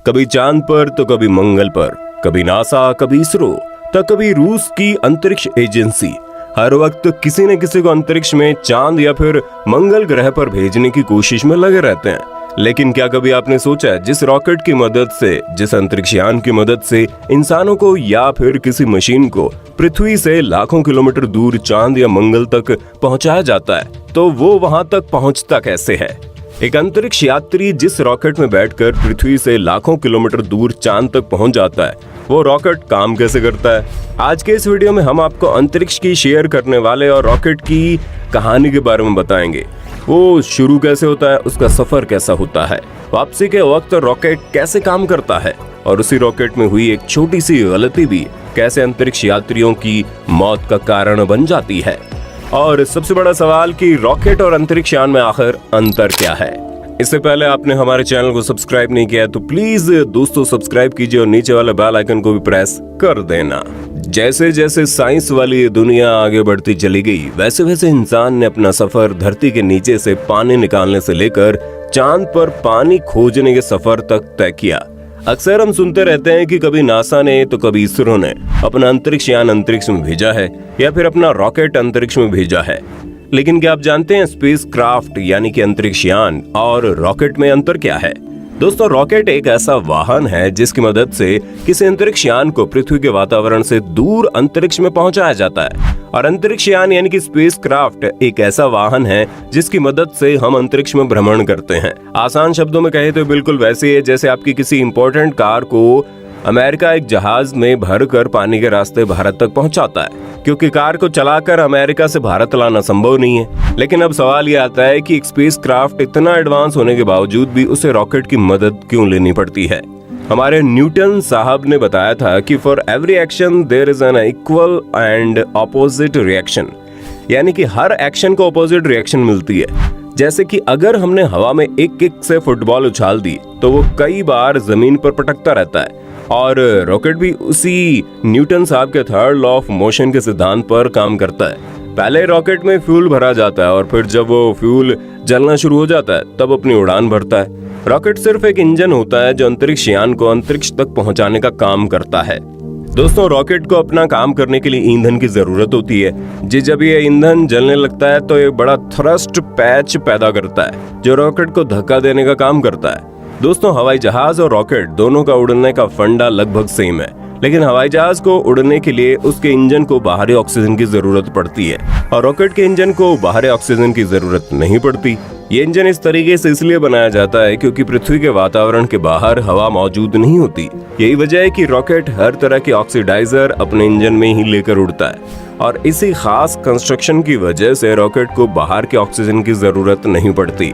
कभी चांद पर तो कभी मंगल पर, कभी नासा, कभी इसरो, तो कभी रूस की अंतरिक्ष एजेंसी। हर वक्त किसी न किसी को अंतरिक्ष में चांद या फिर मंगल ग्रह पर भेजने की कोशिश में लगे रहते हैं। लेकिन क्या कभी आपने सोचा जिस रॉकेट की मदद से, जिस अंतरिक्ष यान की मदद से इंसानों को या फिर किसी मशीन को पृथ्वी से लाखों किलोमीटर दूर चांद या मंगल तक पहुंचाया जाता है, तो वो वहां तक पहुंचता कैसे है? एक अंतरिक्ष यात्री जिस रॉकेट में बैठकर पृथ्वी से लाखों किलोमीटर दूर चांद तक पहुंच जाता है, वो रॉकेट काम कैसे करता है? आज के इस वीडियो में हम आपको अंतरिक्ष की शेयर करने वाले और रॉकेट की कहानी के बारे में बताएंगे। वो शुरू कैसे होता है, उसका सफर कैसा होता है, वापसी के वक्त रॉकेट कैसे काम करता है, और उसी रॉकेट में हुई एक छोटी सी गलती भी कैसे अंतरिक्ष यात्रियों की मौत का कारण बन जाती है। और सबसे बड़ा सवाल कि रॉकेट और अंतरिक्ष यान में आखिर अंतर क्या है। इससे पहले आपने हमारे चैनल को सब्सक्राइब नहीं किया तो प्लीज दोस्तों सब्सक्राइब कीजिए और नीचे वाले बेल आइकन को भी प्रेस कर देना। जैसे जैसे साइंस वाली दुनिया आगे बढ़ती चली गई, वैसे वैसे इंसान ने अपना सफर धरती के नीचे से पानी निकालने से लेकर चांद पर पानी खोजने के सफर तक तय किया। अक्सर हम सुनते रहते हैं कि कभी नासा ने तो कभी इसरो ने अपना अंतरिक्ष यान अंतरिक्ष में भेजा है या फिर अपना रॉकेट अंतरिक्ष में भेजा है। लेकिन क्या आप जानते हैं स्पेस क्राफ्ट यानी कि अंतरिक्ष यान और रॉकेट में अंतर क्या है? दोस्तों, रॉकेट एक ऐसा वाहन है जिसकी मदद से किसी अंतरिक्ष यान को पृथ्वी के वातावरण से दूर अंतरिक्ष में पहुंचाया जाता है, और अंतरिक्ष यान यानी कि स्पेस क्राफ्ट एक ऐसा वाहन है जिसकी मदद से हम अंतरिक्ष में भ्रमण करते हैं। आसान शब्दों में कहे तो बिल्कुल वैसे ही है जैसे आपकी किसी इंपॉर्टेंट कार को अमेरिका एक जहाज में भरकर पानी के रास्ते भारत तक पहुंचाता है, क्योंकि कार को चलाकर अमेरिका से भारत लाना संभव नहीं है। लेकिन अब सवाल ये आता है कि स्पेस क्राफ्ट इतना एडवांस होने के बावजूद भी उसे रॉकेट की मदद क्यों लेनी पड़ती है? हमारे न्यूटन साहब ने बताया था कि for every action there is an equal and opposite reaction, यानी कि हर एक्शन को ऑपोजिट रिएक्शन मिलती है। जैसे कि अगर हमने हवा में एक किक से फुटबॉल उछाल दी तो वो कई बार जमीन पर पटकता रहता है, और रॉकेट भी उसी न्यूटन साहब के थर्ड लॉ ऑफ मोशन के सिद्धांत पर काम करता है। पहले रॉकेट में फ्यूल भरा जाता है और फिर जब वो फ्यूल जलना शुरू हो जाता है तब अपनी उड़ान भरता है। रॉकेट सिर्फ एक इंजन होता है जो अंतरिक्ष यान को अंतरिक्ष तक पहुंचाने का काम करता है। दोस्तों, रॉकेट को अपना काम करने के लिए ईंधन की जरूरत होती है। जब ये ईंधन जलने लगता है तो एक बड़ा थ्रस्ट पैच पैदा करता है जो रॉकेट को धक्का देने का काम करता है। दोस्तों, हवाई जहाज और रॉकेट दोनों का उड़ने का फंडा लगभग सेम है, लेकिन हवाई जहाज को उड़ने के लिए उसके इंजन को बाहरी ऑक्सीजन की जरूरत पड़ती है और रॉकेट के इंजन को बाहरी ऑक्सीजन की जरूरत नहीं पड़ती। ये इंजन इस तरीके से इसलिए बनाया जाता है क्योंकि पृथ्वी के वातावरण के बाहर हवा मौजूद नहीं होती। यही वजह है कि रॉकेट हर तरह के ऑक्सीडाइजर अपने इंजन में ही लेकर उड़ता है, और इसी खास कंस्ट्रक्शन की वजह से रॉकेट को बाहर के ऑक्सीजन की जरूरत नहीं पड़ती।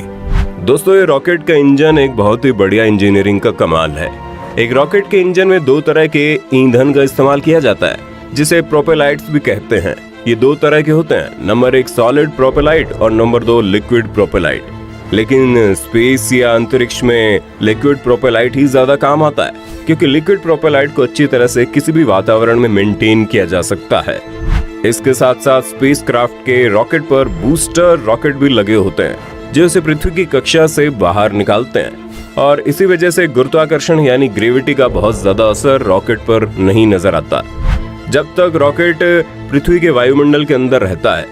दोस्तों, ये रॉकेट का इंजन एक बहुत ही बढ़िया इंजीनियरिंग का कमाल है। एक रॉकेट के इंजन में दो तरह के ईंधन का इस्तेमाल किया जाता है, जिसे प्रोपेलाइट्स भी कहते हैं। ये दो तरह के होते हैं, नंबर 1 सॉलिड प्रोपेलाइट और नंबर 2 लिक्विड प्रोपेलाइट। लेकिन स्पेस या अंतरिक्ष में लिक्विड प्रोपेलाइट ही ज्यादा काम आता है, क्योंकि लिक्विड प्रोपेलाइट को अच्छी तरह से किसी भी वातावरण में मेंटेन किया जा सकता है। इसके साथ साथ स्पेस क्राफ्ट के रॉकेट पर बूस्टर रॉकेट भी लगे होते हैं जो इसे पृथ्वी की कक्षा से बाहर निकालते हैं, और इसी वजह से गुरुत्वाकर्षण यानी ग्रेविटी का बहुत ज्यादा असर रॉकेट पर नहीं नजर आता। जब तक रॉकेट पृथ्वी के वायुमंडल के अंदर रहता है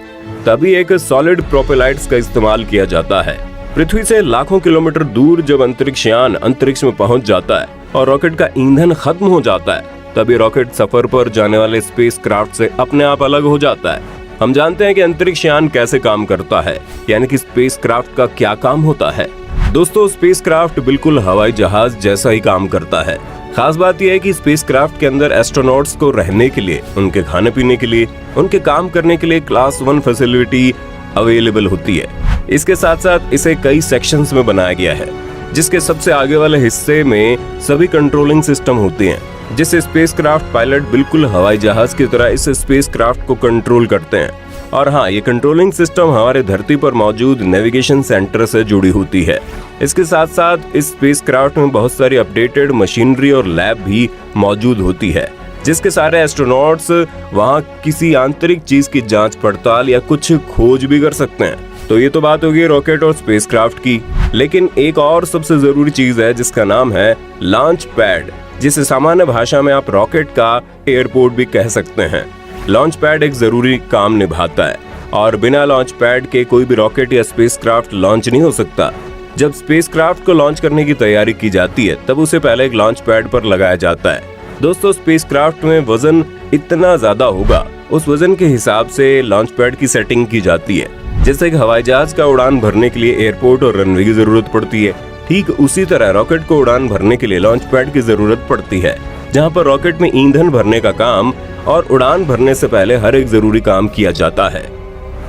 तभी एक सॉलिड प्रोपेलाइट्स का इस्तेमाल किया जाता है। पृथ्वी से लाखों किलोमीटर दूर जब अंतरिक्ष यान अंतरिक्ष में पहुंच जाता है और रॉकेट का ईंधन खत्म हो जाता है, तभी रॉकेट सफर पर जाने वाले स्पेस क्राफ्ट से अपने आप अलग हो जाता है। हम जानते हैं कि अंतरिक्ष यान कैसे काम करता है, यानी कि स्पेस क्राफ्ट का क्या काम होता है। दोस्तों, स्पेस क्राफ्ट बिल्कुल हवाई जहाज जैसा ही काम करता है। खास बात यह है कि स्पेस क्राफ्ट के अंदर एस्ट्रोनॉट्स को रहने के लिए, उनके खाने पीने के लिए, उनके काम करने के लिए क्लास 1 फैसिलिटी अवेलेबल होती है। इसके साथ साथ इसे कई सेक्शंस में बनाया गया है, जिसके सबसे आगे वाले हिस्से में सभी कंट्रोलिंग सिस्टम होते हैं, जिससे स्पेसक्राफ्ट पायलट बिल्कुल हवाई जहाज की तरह इस स्पेसक्राफ्ट को कंट्रोल करते हैं। और हाँ, ये कंट्रोलिंग सिस्टम हमारे धरती पर मौजूद नेविगेशन सेंटर से जुड़ी होती है। इसके साथ साथ इस स्पेसक्राफ्ट में बहुत सारी अपडेटेड मशीनरी और लैब भी मौजूद होती है, जिसके सारे एस्ट्रोनॉट्स वहां किसी आंतरिक चीज की जांच पड़ताल या कुछ खोज भी कर सकते हैं। तो ये तो बात होगी रॉकेट और स्पेसक्राफ्ट की, लेकिन एक और सबसे जरूरी चीज है जिसका नाम है लॉन्च पैड, जिसे सामान्य भाषा में आप रॉकेट का एयरपोर्ट भी कह सकते हैं। लॉन्च पैड एक जरूरी काम निभाता है और बिना लॉन्च पैड के कोई भी रॉकेट या स्पेसक्राफ्ट लॉन्च नहीं हो सकता। जब स्पेसक्राफ्ट को लॉन्च करने की तैयारी की जाती है तब उसे पहले एक लॉन्च पैड पर लगाया जाता है। दोस्तों, स्पेसक्राफ्ट में वजन इतना ज्यादा होगा, उस वजन के हिसाब से लॉन्च पैड की सेटिंग की जाती है। जैसे कि हवाई जहाज का उड़ान भरने के लिए एयरपोर्ट और रनवे की जरूरत पड़ती है, ठीक उसी तरह रॉकेट को उड़ान भरने के लिए लॉन्च पैड की जरूरत पड़ती है, जहां पर रॉकेट में ईंधन भरने का काम और उड़ान भरने से पहले हर एक जरूरी काम किया जाता है।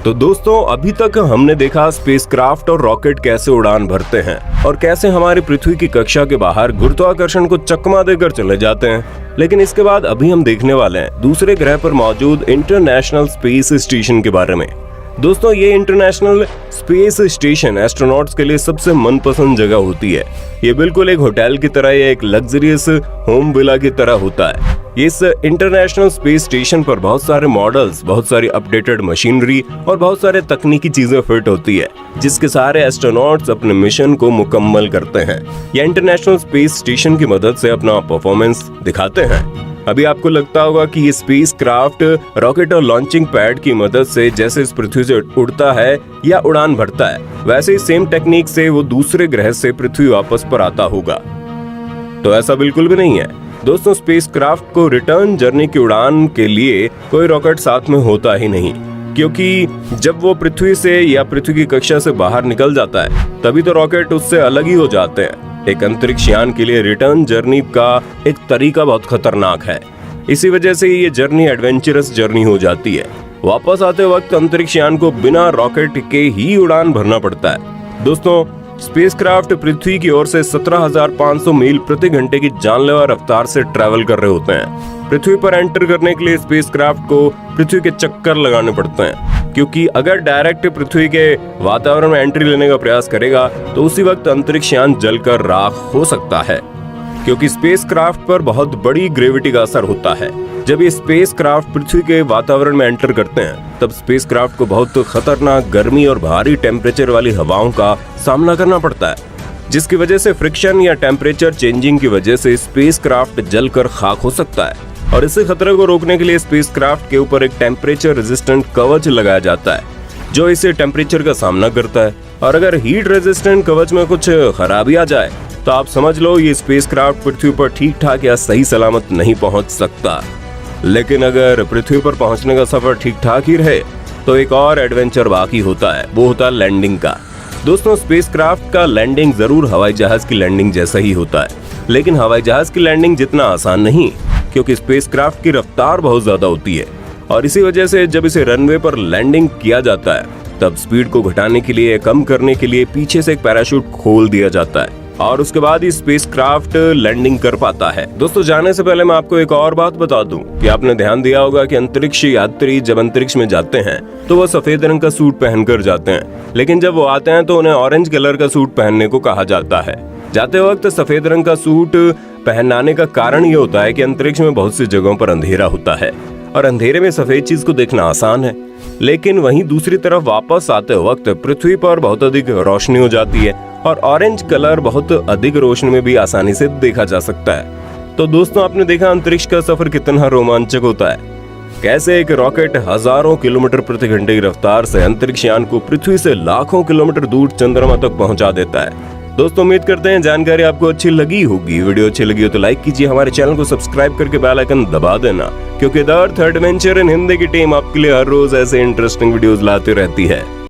तो दोस्तों, अभी तक हमने देखा स्पेसक्राफ्ट और रॉकेट कैसे उड़ान भरते हैं और कैसे हमारी पृथ्वी की कक्षा के बाहर गुरुत्वाकर्षण को चकमा देकर चले जाते हैं। लेकिन इसके बाद अभी हम देखने वाले हैं दूसरे ग्रह पर मौजूद इंटरनेशनल स्पेस स्टेशन के बारे में। दोस्तों, ये इंटरनेशनल स्पेस स्टेशन एस्ट्रोनॉट्स के लिए सबसे मनपसंद जगह होती है। ये बिल्कुल एक होटल की तरह या एक लग्जरियस होम विला की तरह होता है। इस इंटरनेशनल स्पेस स्टेशन पर बहुत सारे मॉडल्स, बहुत सारी अपडेटेड मशीनरी और बहुत सारे तकनीकी चीजें फिट होती है, जिसके सारे एस्ट्रोनॉट्स अपने मिशन को मुकम्मल करते हैं या इंटरनेशनल स्पेस स्टेशन की मदद से अपना परफॉर्मेंस दिखाते हैं। अभी आपको लगता होगा कि ये स्पेस क्राफ्ट रॉकेट और लॉन्चिंग पैड की मदद से जैसे इस पृथ्वी से उड़ता है या उड़ान भरता है, वैसे ही सेम टेक्निक से वो दूसरे ग्रह से पृथ्वी वापस पर आता होगा। तो ऐसा बिल्कुल भी नहीं है। दोस्तों, स्पेस क्राफ्ट को रिटर्न जर्नी की उड़ान के लिए कोई रॉकेट साथ में होता ही नहीं, क्योंकि जब वो पृथ्वी से या पृथ्वी की कक्षा से बाहर निकल जाता है तभी तो रॉकेट उससे अलग ही हो जाते हैं। एक अंतरिक्ष यान के लिए रिटर्न जर्नी का एक तरीका बहुत खतरनाक है। इसी वजह से ये जर्नी एडवेंचरस जर्नी हो जाती है। वापस आते वक्त अंतरिक्ष यान को बिना रॉकेट के ही उड़ान भरना पड़ता है। दोस्तों, स्पेसक्राफ्ट पृथ्वी की ओर से 17,500 मील प्रति घंटे की जानलेवा रफ्तार से ट्रैवल कर रहे होते हैं। पृथ्वी पर एंटर करने के लिए स्पेसक्राफ्ट को पृथ्वी के चक्कर लगाने पड़ते हैं, क्योंकि अगर डायरेक्ट पृथ्वी के वातावरण में एंट्री लेने का प्रयास करेगा तो उसी वक्त अंतरिक्ष यान जलकर राख हो सकता है, क्योंकि स्पेसक्राफ्ट पर बहुत बड़ी ग्रेविटी का असर होता है। जब ये स्पेसक्राफ्ट पृथ्वी के वातावरण में एंटर करते हैं तब स्पेसक्राफ्ट को बहुत खतरनाक गर्मी और भारी टेम्परेचर वाली हवाओं का सामना करना पड़ता है, जिसकी वजह से फ्रिक्शन या टेम्परेचर चेंजिंग की वजह से स्पेसक्राफ्ट जलकर खाक हो सकता है। और इस खतरे को रोकने के लिए स्पेसक्राफ्ट के ऊपर एक टेम्परेचर रेजिस्टेंट कवच लगाया जाता है, जो इसे टेम्परेचर का सामना करता है। और अगर हीट रेजिस्टेंट कवच में कुछ खराबी आ जाए तो आप समझ लो ये स्पेसक्राफ्ट पृथ्वी पर ठीक ठाक या सही सलामत नहीं पहुंच सकता। लेकिन अगर पृथ्वी पर पहुंचने का सफर ठीक ठाक ही रहे तो एक और एडवेंचर बाकी होता है, वो होता है लैंडिंग का। दोस्तों, स्पेसक्राफ्ट का लैंडिंग जरूर हवाई जहाज की लैंडिंग जैसा ही होता है, लेकिन हवाई जहाज की लैंडिंग जितना आसान नहीं, क्योंकि स्पेसक्राफ्ट की रफ्तार बहुत ज्यादा होती है। और इसी वजह से जब इसे रनवे पर लैंडिंग किया जाता है तब स्पीड को घटाने के लिए, कम करने के लिए पीछे से एक पैराशूट खोल दिया जाता है और उसके बाद ही स्पेसक्राफ्ट लैंडिंग कर पाता है। दोस्तों, जाने से पहले मैं आपको एक और बात बता दूं कि आपने ध्यान दिया होगा कि अंतरिक्ष यात्री जब अंतरिक्ष में जाते हैं तो वो सफेद रंग का सूट पहनकर जाते हैं, लेकिन जब वो आते हैं तो उन्हें ऑरेंज कलर का सूट पहनने को कहा जाता है। जाते वक्त सफेद रंग का सूट पहनाने का कारण ये होता है कि अंतरिक्ष में बहुत सी जगहों पर अंधेरा होता है और अंधेरे में सफेद चीज को देखना आसान है, लेकिन वहीं दूसरी तरफ वापस आते वक्त पृथ्वी पर बहुत अधिक रोशनी हो जाती है और ऑरेंज कलर बहुत अधिक रोशनी में भी आसानी से देखा जा सकता है। तो दोस्तों, आपने देखा अंतरिक्ष का सफर कितना रोमांचक होता है, कैसे एक रॉकेट हजारों किलोमीटर प्रति घंटे की रफ्तार से अंतरिक्ष यान को पृथ्वी से लाखों किलोमीटर दूर चंद्रमा तक पहुंचा देता है। दोस्तों, उम्मीद करते हैं जानकारी आपको अच्छी लगी होगी। वीडियो अच्छी लगी हो तो लाइक कीजिए, हमारे चैनल को सब्सक्राइब करके बेल आइकन दबा देना, क्योंकि the earth adventure in Hindi की टीम आपके लिए हर रोज ऐसे इंटरेस्टिंग वीडियोस लाती रहती है।